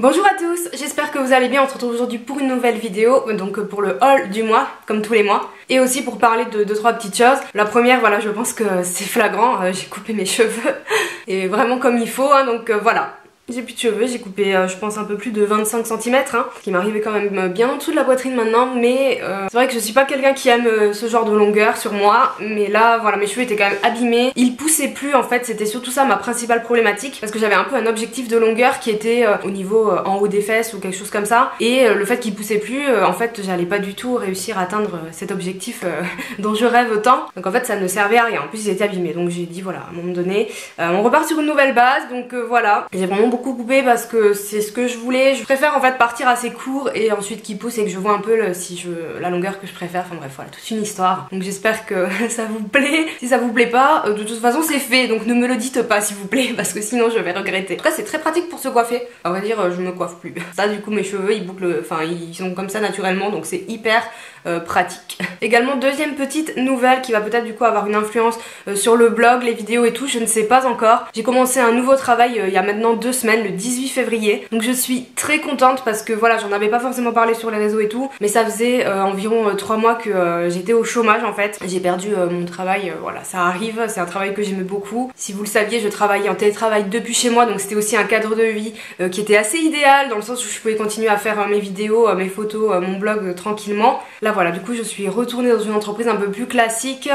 Bonjour à tous, j'espère que vous allez bien. On se retrouve aujourd'hui pour une nouvelle vidéo, donc pour le haul du mois, comme tous les mois, et aussi pour parler de 2-3 petites choses. La première, voilà, je pense que c'est flagrant, j'ai coupé mes cheveux, et vraiment comme il faut, hein, donc voilà. J'ai plus de cheveux, j'ai coupé je pense un peu plus de 25 cm, hein, ce qui m'arrivait quand même bien en dessous de la poitrine maintenant, mais c'est vrai que je suis pas quelqu'un qui aime ce genre de longueur sur moi, mais là voilà, mes cheveux étaient quand même abîmés, ils poussaient plus en fait, c'était surtout ça ma principale problématique, parce que j'avais un peu un objectif de longueur qui était au niveau en haut des fesses ou quelque chose comme ça, et le fait qu'ils poussaient plus, en fait j'allais pas du tout réussir à atteindre cet objectif dont je rêve tant, donc en fait ça ne servait à rien, en plus ils étaient abîmés, donc j'ai dit voilà, à un moment donné, on repart sur une nouvelle base, donc voilà, j'ai vraiment beaucoup coupé parce que c'est ce que je voulais. Je préfère en fait partir assez court et ensuite qu'il pousse et que je vois un peu la longueur que je préfère. Enfin bref, voilà, toute une histoire. Donc j'espère que ça vous plaît. Si ça vous plaît pas, de toute façon c'est fait, donc ne me le dites pas s'il vous plaît, parce que sinon je vais regretter. En tout cas c'est très pratique pour se coiffer. À vrai dire, je me coiffe plus. Ça du coup mes cheveux ils bouclent, enfin ils sont comme ça naturellement, donc c'est hyper pratique. Également deuxième petite nouvelle qui va peut-être du coup avoir une influence sur le blog, les vidéos et tout, je ne sais pas encore. J'ai commencé un nouveau travail il y a maintenant 2 semaines, le 18 février, donc je suis très contente parce que voilà, j'en avais pas forcément parlé sur les réseaux et tout, mais ça faisait environ 3 mois que j'étais au chômage en fait. J'ai perdu mon travail, voilà, ça arrive, c'est un travail que j'aimais beaucoup. Si vous le saviez, je travaillais en télétravail depuis chez moi, donc c'était aussi un cadre de vie qui était assez idéal dans le sens où je pouvais continuer à faire mes vidéos, mes photos, mon blog tranquillement. Là voilà, du coup je suis retournée dans une entreprise un peu plus classique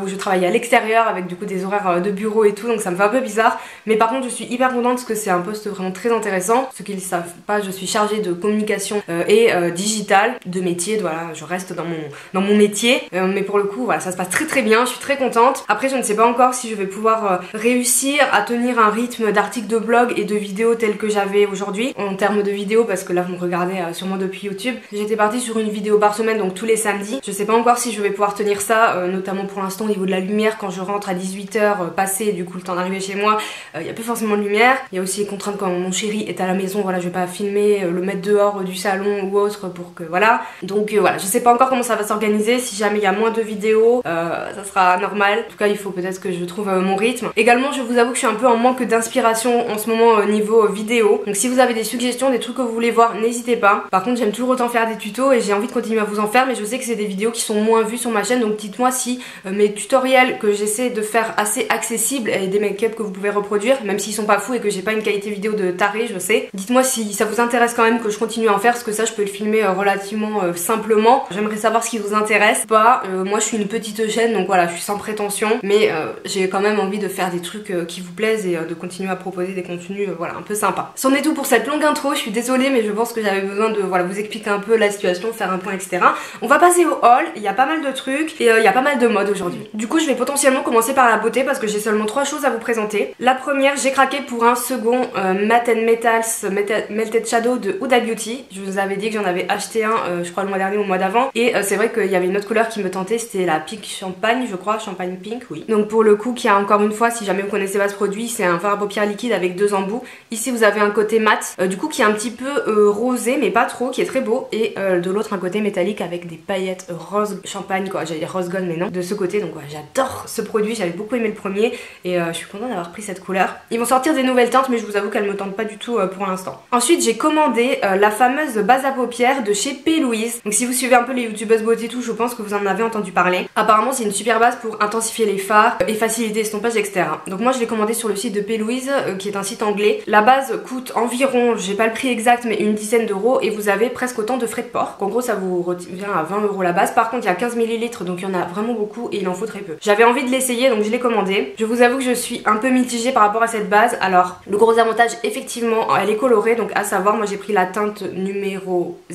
où je travaillais à l'extérieur avec du coup des horaires de bureau et tout, donc ça me fait un peu bizarre, mais par contre je suis hyper contente parce que c'est un poste vraiment très intéressant. Ceux qui ne le savent pas, je suis chargée de communication et digital, de métier, voilà, je reste dans mon métier, mais pour le coup voilà, ça se passe très bien, je suis très contente. Après je ne sais pas encore si je vais pouvoir réussir à tenir un rythme d'articles de blog et de vidéos tel que j'avais aujourd'hui en termes de vidéos, parce que là vous me regardez sûrement depuis YouTube. J'étais partie sur une vidéo par semaine, donc tous les samedis. Je sais pas encore si je vais pouvoir tenir ça, notamment pour l'instant au niveau de la lumière. Quand je rentre à 18 h passé du coup le temps d'arriver chez moi, il y a plus forcément de lumière. Il y a aussi les contraintes quand mon chéri est à la maison, voilà, je vais pas filmer, le mettre dehors du salon ou autre pour que voilà. Donc voilà, je sais pas encore comment ça va s'organiser. Si jamais il y a moins de vidéos, ça sera normal. En tout cas il faut peut-être que je trouve mon rythme. Également je vous avoue que je suis un peu en manque d'inspiration en ce moment au niveau vidéo. Donc si vous avez des suggestions, des trucs que vous voulez voir, n'hésitez pas. Par contre j'aime toujours autant faire des tutos et j'ai envie de continuer à vous en faire, mais je sais que c'est des vidéos qui sont moins vues sur ma chaîne, donc dites-moi si mes tutoriels que j'essaie de faire assez accessibles et des make-up que vous pouvez reproduire, même s'ils sont pas fous et que j'ai pas une qualité vidéo de taré, je sais. Dites-moi si ça vous intéresse quand même que je continue à en faire, parce que ça je peux le filmer relativement simplement. J'aimerais savoir ce qui vous intéresse. Pas, moi je suis une petite chaîne, donc voilà, je suis sans prétention, mais j'ai quand même envie de faire des trucs qui vous plaisent et de continuer à proposer des contenus voilà, un peu sympas. C'en est tout pour cette longue intro, je suis désolée mais je pense que j'avais besoin de voilà, vous expliquer un peu la situation, faire un point etc. On va passer au haul, il y a pas mal de trucs et il y a pas mal de modes aujourd'hui. Du coup je vais potentiellement commencer par la beauté parce que j'ai seulement 3 choses à vous présenter. La première, j'ai craqué pour un second Matte & Metals Melted Shadow de Huda Beauty. Je vous avais dit que j'en avais acheté un je crois le mois dernier ou le mois d'avant, et c'est vrai qu'il y avait une autre couleur qui me tentait, c'était la Pink Champagne je crois, Champagne Pink, oui. Donc pour le coup qui a encore une fois, si jamais vous connaissez pas ce produit, c'est un fard à paupières liquide avec 2 embouts. Ici vous avez un côté mat du coup qui est un petit peu rosé mais pas trop, qui est très beau, et de l'autre un côté métallique avec des paillettes rose champagne quoi, j'allais dire rose gold mais non, de ce côté. Donc voilà, j'adore ce produit, j'avais beaucoup aimé le premier et je suis contente d'avoir pris cette couleur. Ils vont sortir des nouvelles teintes mais je vous avoue qu'elles me tentent pas du tout pour l'instant. Ensuite j'ai commandé la fameuse base à paupières de chez P. Louise. Donc si vous suivez un peu les youtubeuses beauté et tout, je pense que vous en avez entendu parler. Apparemment c'est une super base pour intensifier les fards et faciliter l'estompage etc. Donc moi je l'ai commandé sur le site de P. Louise qui est un site anglais. La base coûte environ, j'ai pas le prix exact mais une dizaine d'euros, et vous avez presque autant de frais de port. En gros ça vous revient à 20 € la base. Par contre il y a 15 ml donc il y en a vraiment beaucoup et il en faut très peu. J'avais envie de l'essayer donc je l'ai commandé. Je vous avoue que je suis un peu mitigée par rapport à cette base. Alors le gros avantage effectivement, elle est colorée, donc à savoir moi j'ai pris la teinte numéro 01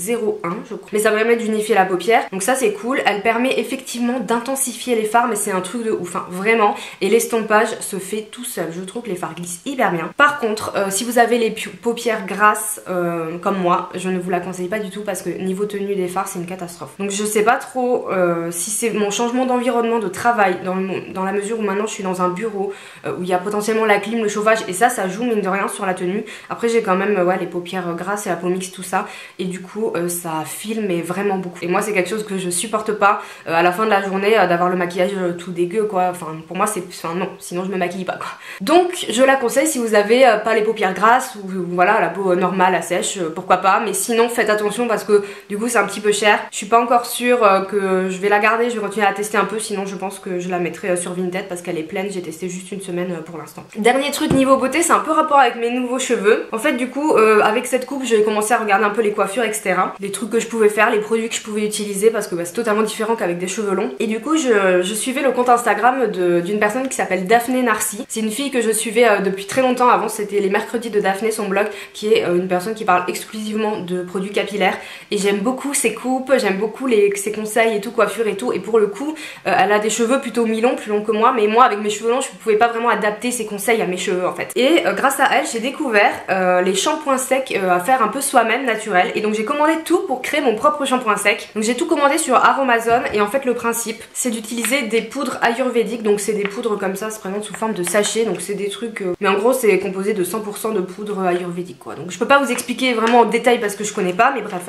je crois, mais ça permet d'unifier la paupière, donc ça c'est cool. Elle permet effectivement d'intensifier les fards, mais c'est un truc de ouf hein, vraiment, et l'estompage se fait tout seul. Je trouve que les fards glissent hyper bien. Par contre si vous avez les paupières grasses comme moi, je ne vous la conseille pas du tout parce que niveau tenue des fards c'est une catastrophe. Donc je sais pas trop si c'est mon changement d'environnement de travail dans la mesure où maintenant je suis dans un bureau où il y a potentiellement la clim, le chauffage, et ça joue mine de rien sur la tenue. Après j'ai quand même ouais, les paupières grasses et la peau mixte tout ça et du coup ça file mais vraiment beaucoup. Et moi c'est quelque chose que je supporte pas à la fin de la journée d'avoir le maquillage tout dégueu quoi. Enfin pour moi c'est... Enfin non, sinon je me maquille pas quoi. Donc je la conseille si vous avez pas les paupières grasses ou voilà la peau normale à sèche, pourquoi pas. Mais sinon faites attention parce que du coup c'est un petit peu cher. Je suis pas encore sûre que je vais la garder, je vais continuer à la tester un peu, sinon je pense que je la mettrai sur Vinted parce qu'elle est pleine, j'ai testé juste une semaine pour l'instant. Dernier truc niveau beauté, c'est un peu rapport avec mes nouveaux cheveux. En fait du coup avec cette coupe j'ai commencé à regarder un peu les coiffures etc. Les trucs que je pouvais faire, les produits que je pouvais utiliser parce que bah, c'est totalement différent qu'avec des cheveux longs. Et du coup je suivais le compte Instagram d'une personne qui s'appelle Daphné Narcy. C'est une fille que je suivais depuis très longtemps. Avant c'était les mercredis de Daphné, son blog, qui est une personne qui parle exclusivement de produits capillaires. Et j'aime beaucoup ses coupes, j'aime beaucoup ses conseils et tout, coiffure et tout. Et pour le coup elle a des cheveux plutôt mi-longs, plus longs que moi. Mais moi avec mes cheveux longs je pouvais pas vraiment adapter ses conseils à mes cheveux en fait. Et grâce à elle j'ai découvert les shampoings secs à faire un peu soi-même naturel. Et donc j'ai commandé tout pour créer mon propre shampoing sec. Donc j'ai tout commandé sur Aromazone. Et en fait le principe c'est d'utiliser des poudres ayurvédiques. Donc c'est des poudres comme ça, se présentent sous forme de sachet. Donc c'est des trucs mais en gros c'est composé de 100% de poudre ayurvédique quoi. Donc je peux pas vous expliquer vraiment en détail parce que je connais pas, mais bref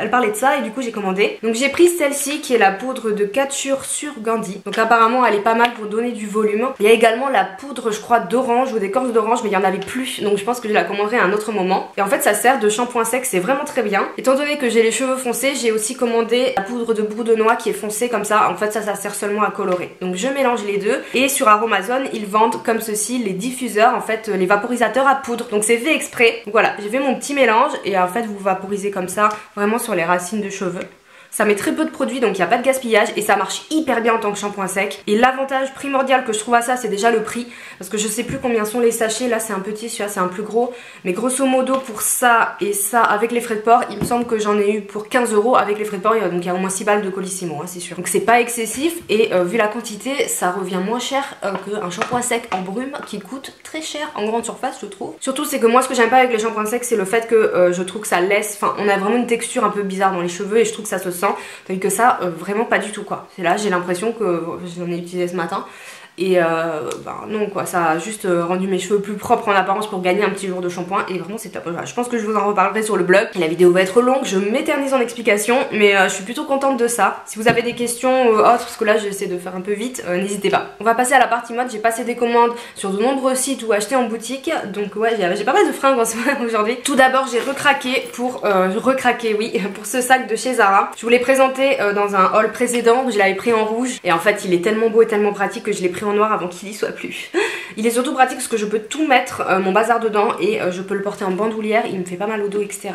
elle parlait de ça et du coup j'ai commandé. Donc j'ai pris celle-ci qui est la poudre de Kachur Surgandhi. Donc apparemment elle est pas mal pour donner du volume. Il y a également la poudre je crois d'orange ou d'écorce d'orange, mais il y en avait plus, donc je pense que je la commanderai à un autre moment. Et en fait ça sert de shampoing sec, c'est vraiment très bien. Étant donné que j'ai les cheveux foncés, j'ai aussi commandé la poudre de bout de noix qui est foncée comme ça. En fait ça sert seulement à colorer. Donc je mélange les deux et sur Aromazone ils vendent comme ceci les diffuseurs, en fait les vaporisateurs à poudre. Donc c'est fait exprès. Donc voilà, j'ai fait mon petit mélange et en fait vous vaporisez comme ça vraiment sur les racines de cheveux. Ça met très peu de produits donc il n'y a pas de gaspillage et ça marche hyper bien en tant que shampoing sec. Et l'avantage primordial que je trouve à ça c'est déjà le prix, parce que je sais plus combien sont les sachets, là c'est un petit, celui-là c'est un plus gros, mais grosso modo pour ça et ça avec les frais de port il me semble que j'en ai eu pour 15 € avec les frais de port, donc il y a au moins 6 balles de Colissimo hein, c'est sûr. Donc c'est pas excessif et vu la quantité ça revient moins cher qu'un shampoing sec en brume qui coûte très cher en grande surface je trouve. Surtout c'est que moi ce que j'aime pas avec les shampoings secs c'est le fait que je trouve que ça laisse, enfin on a vraiment une texture un peu bizarre dans les cheveux et je trouve que ça se sent. Tandis que ça, vraiment pas du tout quoi. C'est là, j'ai l'impression que j'en ai utilisé ce matin. Et bah non quoi, ça a juste rendu mes cheveux plus propres en apparence pour gagner un petit jour de shampoing et vraiment c'est top. Voilà, je pense que je vous en reparlerai sur le blog. La vidéo va être longue, je m'éternise en explications, mais je suis plutôt contente de ça. Si vous avez des questions autres, parce que là j'essaie de faire un peu vite, n'hésitez pas. On va passer à la partie mode. J'ai passé des commandes sur de nombreux sites ou acheté en boutique, donc ouais j'ai pas mal de fringues en ce moment aujourd'hui. Tout d'abord j'ai recraqué pour pour ce sac de chez Zara. Je vous l'ai présenté dans un haul précédent, je l'avais pris en rouge et en fait il est tellement beau et tellement pratique que je l'ai pris en noir avant qu'il y soit plus. Il est surtout pratique parce que je peux tout mettre mon bazar dedans et je peux le porter en bandoulière, il me fait pas mal au dos etc.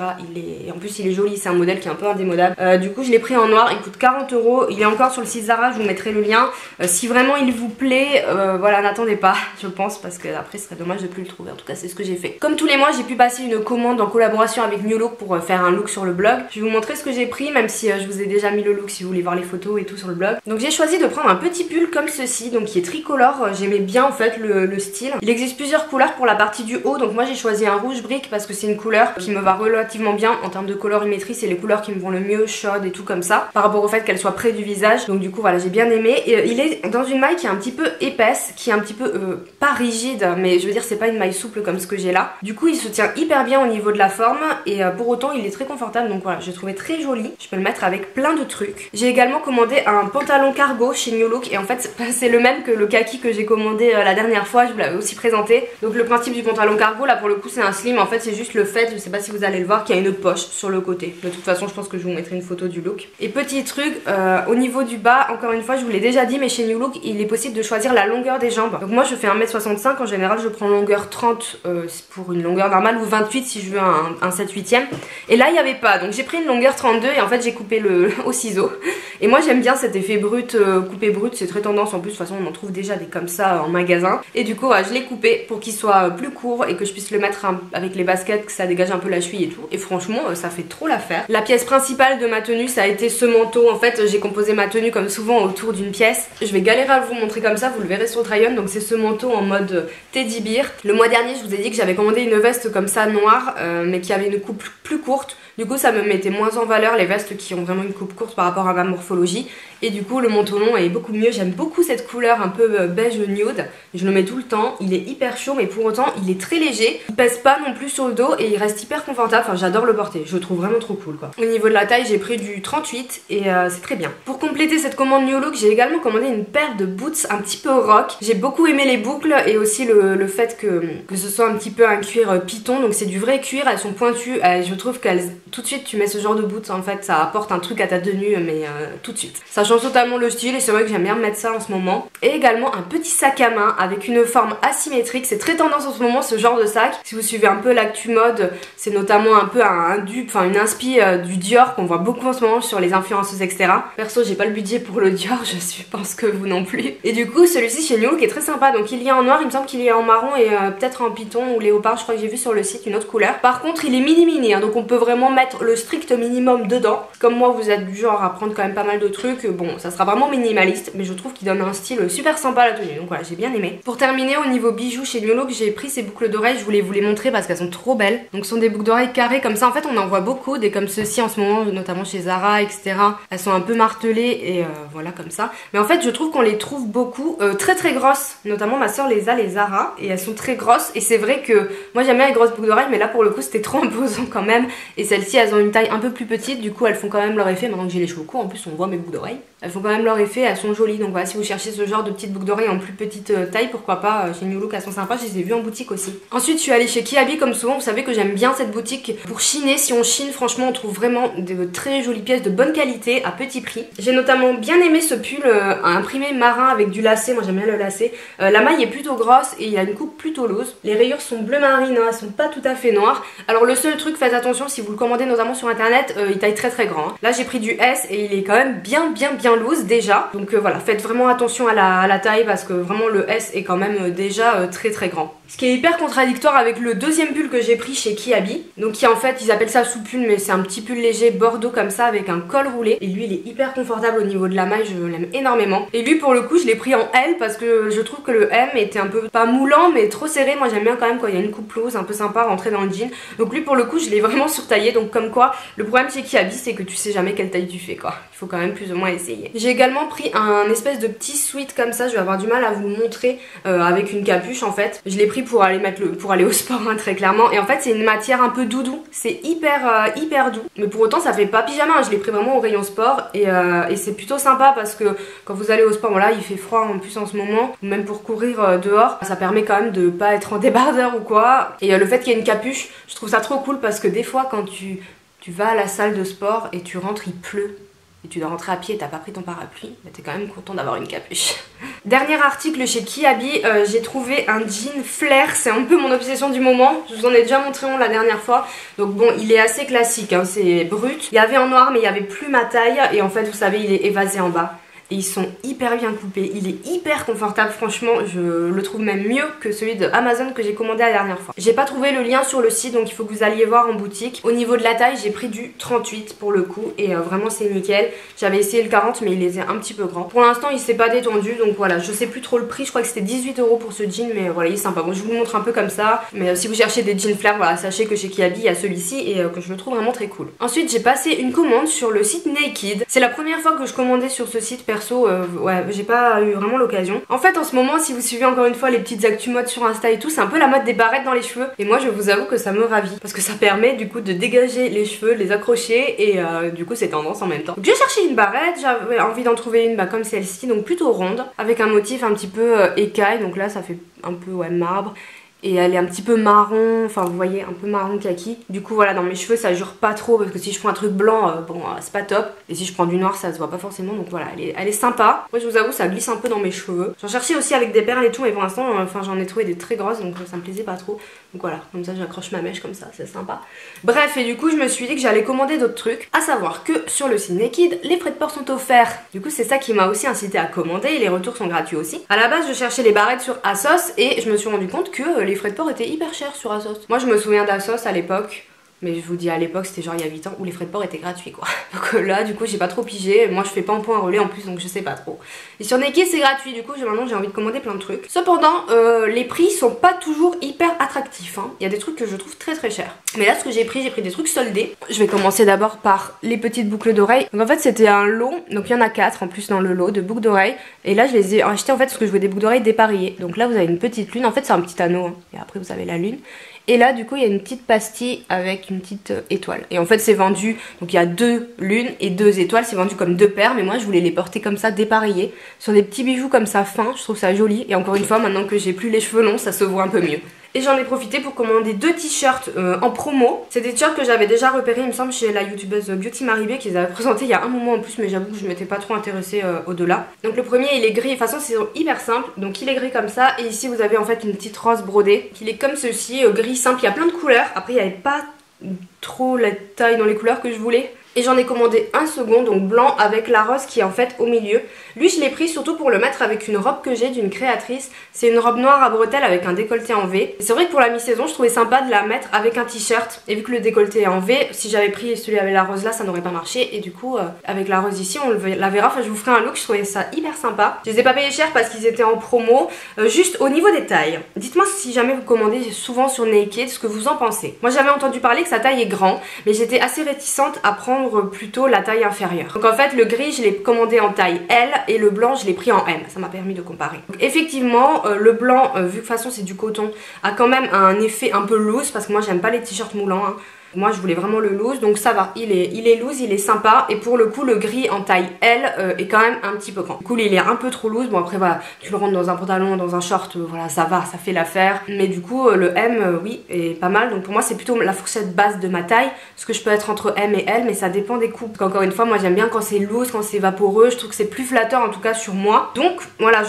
En plus il est joli, c'est un modèle qui est un peu indémodable. Du coup je l'ai pris en noir, il coûte 40 €, il est encore sur le site Zara, je vous mettrai le lien. Si vraiment il vous plaît, voilà n'attendez pas je pense, parce que après ce serait dommage de plus le trouver, en tout cas c'est ce que j'ai fait. Comme tous les mois j'ai pu passer une commande en collaboration avec New Look pour faire un look sur le blog. Je vais vous montrer ce que j'ai pris, même si je vous ai déjà mis le look si vous voulez voir les photos et tout sur le blog. Donc j'ai choisi de prendre un petit pull comme ceci, donc qui est tricolore. J'aimais bien en fait le style. Il existe plusieurs couleurs pour la partie du haut, donc moi j'ai choisi un rouge brique parce que c'est une couleur qui me va relativement bien en termes de colorimétrie, c'est les couleurs qui me vont le mieux, chaudes et tout comme ça, par rapport au fait qu'elle soit près du visage. Donc du coup voilà, j'ai bien aimé. Et il est dans une maille qui est un petit peu épaisse, qui est un petit peu pas rigide, mais je veux dire c'est pas une maille souple comme ce que j'ai là. Du coup il se tient hyper bien au niveau de la forme et pour autant il est très confortable, donc voilà, je l'ai trouvé très joli. Je peux le mettre avec plein de trucs. J'ai également commandé un pantalon cargo chez New Look et en fait c'est le même que le kaki que j'ai commandé la dernière fois, je vous l'avais aussi présenté. Donc le principe du pantalon cargo là pour le coup c'est un slim, en fait c'est juste le fait, je sais pas si vous allez le voir, qu'il y a une poche sur le côté. De toute façon je pense que je vous mettrai une photo du look. Et petit truc, au niveau du bas, encore une fois je vous l'ai déjà dit, mais chez New Look il est possible de choisir la longueur des jambes. Donc moi je fais 1m65, en général je prends longueur 30 pour une longueur normale ou 28 si je veux un 7/8e. Et là il n'y avait pas, donc j'ai pris une longueur 32 et en fait j'ai coupé au ciseau. Et moi j'aime bien cet effet brut, coupé brut, c'est très tendance en plus, de toute façon on en trouve déjà des comme ça en magasin. Et du coup ouais, je l'ai coupé pour qu'il soit plus court et que je puisse le mettre avec les baskets, que ça dégage un peu la cheville et tout. Et franchement ça fait trop l'affaire. La pièce principale de ma tenue ça a été ce manteau. En fait j'ai composé ma tenue comme souvent autour d'une pièce. Je vais galérer à vous montrer comme ça, vous le verrez sur Try-On. Donc c'est ce manteau en mode teddy bear. Le mois dernier je vous ai dit que j'avais commandé une veste comme ça noire mais qui avait une coupe plus courte. Du coup ça me mettait moins en valeur les vestes qui ont vraiment une coupe courte par rapport à ma morphologie. Et du coup le manteau long est beaucoup mieux, j'aime beaucoup cette couleur un peu beige nude. Je le mets tout tout le temps, il est hyper chaud mais pour autant il est très léger, il pèse pas non plus sur le dos et il reste hyper confortable, enfin j'adore le porter, je le trouve vraiment trop cool quoi. Au niveau de la taille j'ai pris du 38 et c'est très bien. Pour compléter cette commande New Look, j'ai également commandé une paire de boots un petit peu rock. J'ai beaucoup aimé les boucles et aussi le fait que ce soit un petit peu un cuir python, donc c'est du vrai cuir, elles sont pointues, je trouve qu'elles, tout de suite tu mets ce genre de boots en fait ça apporte un truc à ta tenue mais tout de suite. Ça change totalement le style et c'est vrai que j'aime bien mettre ça en ce moment. Et également un petit sac à main avec une forme asymétrique, c'est très tendance en ce moment ce genre de sac. Si vous suivez un peu l'actu mode, c'est notamment un peu un dupe, enfin une inspi du Dior qu'on voit beaucoup en ce moment sur les influenceuses etc. Perso j'ai pas le budget pour le Dior, je pense que vous non plus. Et du coup celui-ci chez New Look est très sympa, donc il y a en noir, il me semble qu'il y a en marron et peut-être en python ou léopard, je crois que j'ai vu sur le site une autre couleur. Par contre il est mini hein, donc on peut vraiment mettre le strict minimum dedans. Comme moi vous êtes du genre à prendre quand même pas mal de trucs, bon ça sera vraiment minimaliste mais je trouve qu'il donne un style super sympa à la tenue, donc voilà j'ai bien aimé. Pour terminer au niveau bijoux chez New Look, j'ai pris ces boucles d'oreilles, je voulais vous les montrer parce qu'elles sont trop belles. Donc ce sont des boucles d'oreilles carrées comme ça, en fait on en voit beaucoup, des comme ceci en ce moment notamment chez Zara etc. Elles sont un peu martelées et voilà comme ça. Mais en fait je trouve qu'on les trouve beaucoup très grosses, notamment ma soeur les a les Zara et elles sont très grosses et c'est vrai que moi j'aime bien les grosses boucles d'oreilles mais là pour le coup c'était trop imposant quand même et celles-ci elles ont une taille un peu plus petite, du coup elles font quand même leur effet. Maintenant que j'ai les cheveux courts en plus on voit mes boucles d'oreilles, elles font quand même leur effet, elles sont jolies. Donc voilà, si vous cherchez ce genre de petites boucles d'oreilles en plus petite taille, pourquoi pas, chez New Look elles sont sympas, je les ai vues en boutique aussi. Ensuite je suis allée chez Kiabi comme souvent, vous savez que j'aime bien cette boutique pour chiner. Si on chine franchement on trouve vraiment de très jolies pièces de bonne qualité à petit prix. J'ai notamment bien aimé ce pull imprimé marin avec du lacet, moi j'aime bien le lacet. La maille est plutôt grosse et il a une coupe plutôt loose. Les rayures sont bleu marine, hein, elles sont pas tout à fait noires. Alors le seul truc, faites attention si vous le commandez notamment sur internet, il taille très grand. Hein. Là j'ai pris du S et il est quand même bien loose déjà. Donc voilà, faites vraiment attention à la taille parce que vraiment le S est quand même déjà très grand. Ce qui est hyper contradictoire avec le deuxième pull que j'ai pris chez Kiabi. Donc qui en fait, ils appellent ça sous-pull mais c'est un petit pull léger bordeaux comme ça avec un col roulé. Et lui il est hyper confortable au niveau de la maille, je l'aime énormément. Et lui pour le coup je l'ai pris en L parce que je trouve que le M était un peu pas moulant mais trop serré. Moi j'aime bien quand même quand il y a une coupe loose, un peu sympa rentrer dans le jean. Donc lui pour le coup je l'ai vraiment surtaillé. Donc comme quoi le problème chez Kiabi c'est que tu sais jamais quelle taille tu fais quoi. Il faut quand même plus ou moins essayer. J'ai également pris un espèce de petit sweat comme ça, je vais avoir du mal à vous le montrer avec une capuche en fait. Je l'ai pris pour aller pour aller au sport hein, très clairement. Et en fait c'est une matière un peu doudou, c'est hyper doux. Mais pour autant ça fait pas pyjama, hein. Je l'ai pris vraiment au rayon sport et c'est plutôt sympa parce que quand vous allez au sport, voilà il fait froid en plus en ce moment, même pour courir dehors, ça permet quand même de pas être en débardeur ou quoi. Et le fait qu'il y ait une capuche, je trouve ça trop cool parce que des fois quand tu vas à la salle de sport et tu rentres, il pleut. Et tu dois rentrer à pied et t'as pas pris ton parapluie, mais t'es quand même content d'avoir une capuche. Dernier article chez Kiabi, j'ai trouvé un jean flair, c'est un peu mon obsession du moment. Je vous en ai déjà montré un la dernière fois. Donc bon, il est assez classique, hein, c'est brut. Il y avait en noir mais il y avait plus ma taille et en fait vous savez il est évasé en bas. Et ils sont hyper bien coupés, il est hyper confortable, franchement je le trouve même mieux que celui de Amazon que j'ai commandé la dernière fois. J'ai pas trouvé le lien sur le site donc il faut que vous alliez voir en boutique. Au niveau de la taille j'ai pris du 38 pour le coup et vraiment c'est nickel. J'avais essayé le 40 mais il était un petit peu grand. Pour l'instant il s'est pas détendu donc voilà, je sais plus trop le prix, je crois que c'était 18 € pour ce jean mais voilà il est sympa. Bon je vous le montre un peu comme ça mais si vous cherchez des jeans flair voilà sachez que chez Kiabi il y a celui-ci et que je le trouve vraiment très cool. Ensuite j'ai passé une commande sur le site Naked. C'est la première fois que je commandais sur ce site perso. Ouais, j'ai pas eu vraiment l'occasion. En fait, en ce moment, si vous suivez encore une fois les petites actus mode sur Insta et tout, c'est un peu la mode des barrettes dans les cheveux. Et moi, je vous avoue que ça me ravit parce que ça permet du coup de dégager les cheveux, de les accrocher et du coup, c'est tendance en même temps. Donc, j'ai cherché une barrette, j'avais envie d'en trouver une comme celle-ci, donc plutôt ronde, avec un motif un petit peu écaille. Donc là, ça fait un peu marbre. Et elle est un petit peu marron, enfin vous voyez un peu marron kaki. Du coup voilà dans mes cheveux ça jure pas trop parce que si je prends un truc blanc bon c'est pas top. Et si je prends du noir ça se voit pas forcément donc voilà elle est sympa. Moi je vous avoue ça glisse un peu dans mes cheveux. J'en cherchais aussi avec des perles et tout mais pour l'instant enfin j'en ai trouvé des très grosses donc ça me plaisait pas trop. Donc voilà comme ça j'accroche ma mèche comme ça c'est sympa. Bref et du coup je me suis dit que j'allais commander d'autres trucs. À savoir que sur le site Naked les frais de port sont offerts. Du coup c'est ça qui m'a aussi incité à commander et les retours sont gratuits aussi. À la base je cherchais les barrettes sur ASOS et je me suis rendu compte que les frais de port étaient hyper chers sur ASOS. Moi je me souviens d'ASOS à l'époque. Mais je vous dis à l'époque c'était genre il y a 8 ans où les frais de port étaient gratuits quoi. Donc là du coup j'ai pas trop pigé, moi je fais pas en point relais en plus donc je sais pas trop. Et sur Naked c'est gratuit du coup maintenant j'ai envie de commander plein de trucs. Cependant les prix sont pas toujours hyper attractifs hein. Il y a des trucs que je trouve très très chers. Mais là ce que j'ai pris des trucs soldés. Je vais commencer d'abord par les petites boucles d'oreilles. Donc en fait c'était un lot, donc il y en a 4 en plus dans le lot de boucles d'oreilles. Et là je les ai achetées en fait parce que je voulais des boucles d'oreilles dépareillées. Donc là vous avez une petite lune, en fait c'est un petit anneau hein. Et après vous avez la lune. Et là du coup il y a une petite pastille avec une petite étoile. Et en fait c'est vendu, donc il y a 2 lunes et 2 étoiles, c'est vendu comme 2 paires. Mais moi je voulais les porter comme ça dépareillés, sur des petits bijoux comme ça fins, je trouve ça joli. Et encore une fois maintenant que j'ai plus les cheveux longs ça se voit un peu mieux. Et j'en ai profité pour commander 2 t-shirts en promo. C'est des t-shirts que j'avais déjà repérés il me semble chez la youtubeuse Beauty Maribé qui les avait présentés il y a un moment en plus, mais j'avoue que je m'étais pas trop intéressée au-delà. Donc le premier il est gris, de toute façon c'est hyper simple, donc il est gris comme ça. Et ici vous avez en fait une petite rose brodée, qu'il est comme ceci, gris simple, il y a plein de couleurs. Après il n'y avait pas trop la taille dans les couleurs que je voulais. Et j'en ai commandé un second, donc blanc avec la rose qui est en fait au milieu. Lui je l'ai pris surtout pour le mettre avec une robe que j'ai d'une créatrice. C'est une robe noire à bretelles avec un décolleté en V. C'est vrai que pour la mi-saison je trouvais sympa de la mettre avec un t-shirt. Et vu que le décolleté est en V, si j'avais pris celui avec la rose là ça n'aurait pas marché. Et du coup avec la rose ici on la verra, enfin je vous ferai un look, je trouvais ça hyper sympa. Je les ai pas payés cher parce qu'ils étaient en promo. Juste au niveau des tailles, dites-moi si jamais vous commandez souvent sur Naked ce que vous en pensez. Moi j'avais entendu parler que sa taille est grand, mais j'étais assez réticente à prendre plutôt la taille inférieure. Donc en fait le gris je l'ai commandé en taille L et le blanc je l'ai pris en M, ça m'a permis de comparer. Donc, effectivement le blanc vu que de toute façon c'est du coton a quand même un effet un peu loose parce que moi j'aime pas les t-shirts moulants hein. Moi je voulais vraiment le loose, donc ça va, il est loose, il est sympa. Et pour le coup le gris en taille L est quand même un petit peu grand. Du coup il est un peu trop loose, bon après voilà, tu le rentres dans un pantalon, dans un short, voilà ça va, ça fait l'affaire. Mais du coup le M oui est pas mal, donc pour moi c'est plutôt la fourchette basse de ma taille. Parce que je peux être entre M et L, mais ça dépend des coupes. Encore une fois moi j'aime bien quand c'est loose, quand c'est vaporeux, je trouve que c'est plus flatteur en tout cas sur moi. Donc voilà,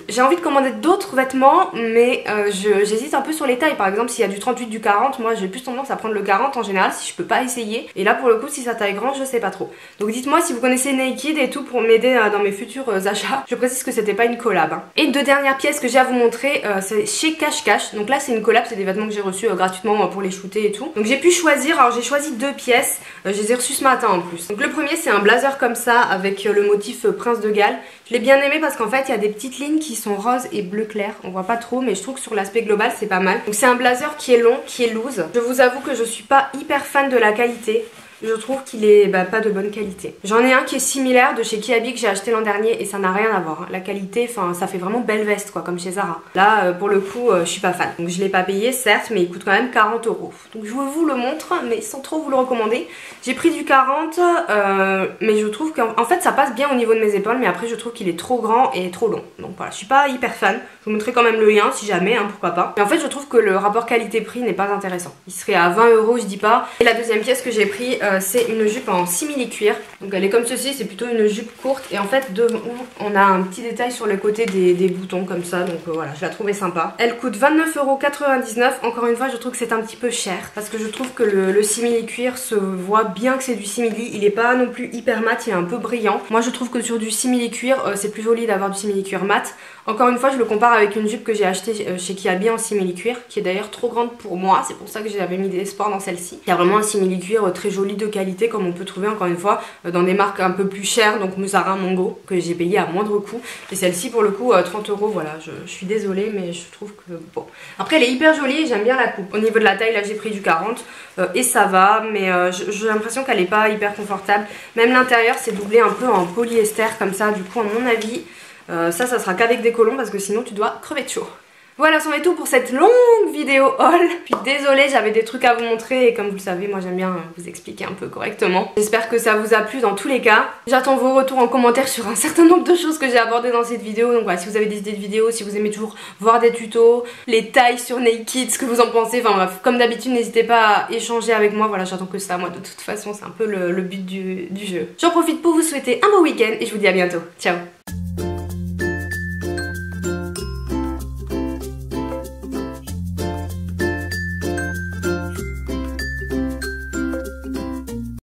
j'ai envie de commander d'autres vêtements, mais j'hésite un peu sur les tailles. Par exemple s'il y a du 38, du 40, moi j'ai plus tendance à prendre le 40 en général si je peux pas essayer. Et là pour le coup si ça taille grand je sais pas trop. Donc dites-moi si vous connaissez Naked et tout pour m'aider dans mes futurs achats. Je précise que c'était pas une collab hein. Et 2 dernières pièces que j'ai à vous montrer, c'est chez Cash Cash. Donc là c'est une collab, c'est des vêtements que j'ai reçus gratuitement pour les shooter et tout. Donc j'ai pu choisir, alors j'ai choisi 2 pièces, je les ai reçues ce matin en plus. Donc le premier c'est un blazer comme ça avec le motif Prince de Galles. Je l'ai bien aimé parce qu'en fait il y a des petites lignes qui sont roses et bleu clair. On voit pas trop mais je trouve que sur l'aspect global c'est pas mal. Donc c'est un blazer qui est long, qui est loose. Je vous avoue que je suis pas hyper fan de la qualité. Je trouve qu'il est pas de bonne qualité. J'en ai un qui est similaire de chez Kiabi que j'ai acheté l'an dernier et ça n'a rien à voir hein. La qualité, enfin ça fait vraiment belle veste quoi, comme chez Zara. Là pour le coup je suis pas fan. Donc je l'ai pas payé certes, mais il coûte quand même 40 €. Donc je vous le montre mais sans trop vous le recommander. J'ai pris du 40 mais je trouve qu'en fait ça passe bien au niveau de mes épaules, mais après je trouve qu'il est trop grand et trop long. Donc voilà, je suis pas hyper fan. Je vous montrerai quand même le lien si jamais hein, pourquoi pas. Mais en fait je trouve que le rapport qualité-prix n'est pas intéressant. Il serait à 20 € je dis pas. Et la deuxième pièce que j'ai pris c'est une jupe en simili-cuir. Donc elle est comme ceci, c'est plutôt une jupe courte. Et en fait devant on a un petit détail sur le côté des boutons comme ça. Donc voilà, je la trouvais sympa. Elle coûte 29,99 €. Encore une fois je trouve que c'est un petit peu cher. Parce que je trouve que le simili-cuir se voit bien que c'est du simili. Il est pas non plus hyper mat, il est un peu brillant. Moi je trouve que sur du simili-cuir c'est plus joli d'avoir du simili-cuir mat. Encore une fois je le compare avec une jupe que j'ai achetée chez Kiabi en simili-cuir, qui est d'ailleurs trop grande pour moi. C'est pour ça que j'avais mis des espoirs dans celle-ci. Il y a vraiment un simili-cuir très joli de qualité comme on peut trouver encore une fois dans des marques un peu plus chères, donc Zara, Mongo, que j'ai payé à moindre coût. Et celle-ci pour le coup 30 €, voilà, je suis désolée mais je trouve que bon. Après elle est hyper jolie et j'aime bien la coupe. Au niveau de la taille là j'ai pris du 40 et ça va, mais j'ai l'impression qu'elle est pas hyper confortable. Même l'intérieur c'est doublé un peu en polyester comme ça, du coup à mon avis ça sera qu'avec des collants parce que sinon tu dois crever de chaud. Voilà, c'en est tout pour cette longue vidéo haul. Puis désolée, j'avais des trucs à vous montrer et comme vous le savez, moi j'aime bien vous expliquer un peu correctement. J'espère que ça vous a plu dans tous les cas. J'attends vos retours en commentaire sur un certain nombre de choses que j'ai abordées dans cette vidéo. Donc voilà, si vous avez des idées de vidéos, si vous aimez toujours voir des tutos, les tailles sur Naked, ce que vous en pensez. Enfin bref, comme d'habitude, n'hésitez pas à échanger avec moi. Voilà, j'attends que ça. Moi de toute façon, c'est un peu le but du jeu. J'en profite pour vous souhaiter un beau week-end et je vous dis à bientôt. Ciao.